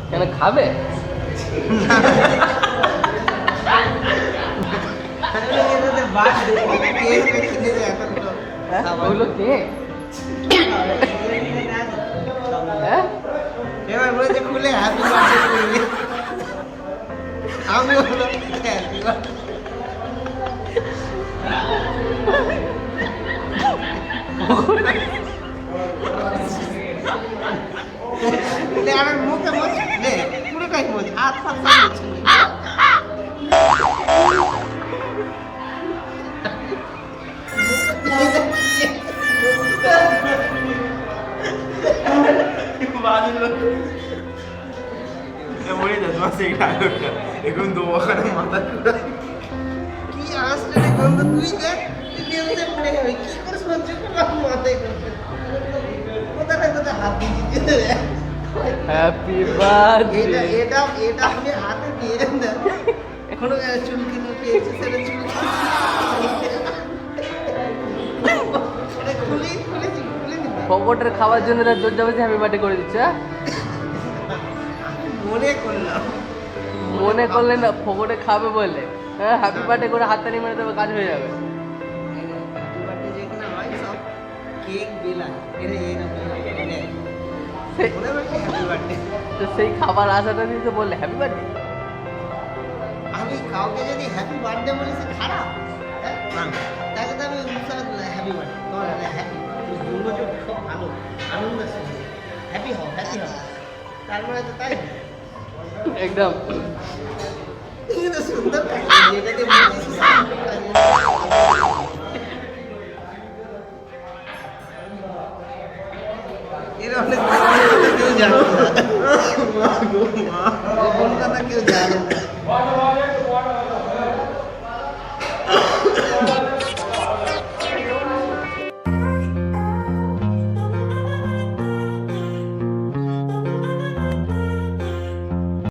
কেন খাবে? ওগুলো কে? হ্যাঁ এবার বলেছে খুলে হ্যাপি বার্থডে আমি বললাম হ্যাপি বার্থডে আমার মুখে মোচ নে পুরোটাই মোচ হাত ফাত এখন তো ওখানে মাথা কি আসলে গন্ধ তুই দেখ তুই নিয়ন্ত্রণ পড়ে যাবে কি করে সহ্য করলাম মাথায় করতে কোথায় কোথায় হাত দিয়েছি হ্যাপি বার্থডে। এটা আপনি হাতে দিয়ে দেন কোনো চুলকি পেয়েছে সেটা চুলকি এটা খুলে দিন পকেটের খাওয়ার জন্য তার জোর জবরদস্তি হ্যাপি বার্থডে করে দিচ্ছে। মনে করলাম মনে করলে না, পকেটে খাবে বলে। হ্যাঁ হ্যাপি বার্থডে করে হাততালি মেরে দেবে, কাজ হয়ে যাবে। বার্থডে যেখানে হয় সব কেক বেলা এটা এরকম মনে হয় হ্যাপি বার্থডে তো সেই খাবার আশাটা দিয়ে তো বললে হ্যাপি বার্থডে। আমি কাউকে যদি হ্যাপি বার্থডে বলি সে খারাপ তাকে তো আমি উৎসাহ হ্যাপি বার্থডে তোমার হ্যাপি দুর্গোচর খুব ভালো আনন্দ হ্যাপি হও তারপরে তো তাই একদম কিন্তু সুন্দর যেটাতে এর অনেক জানো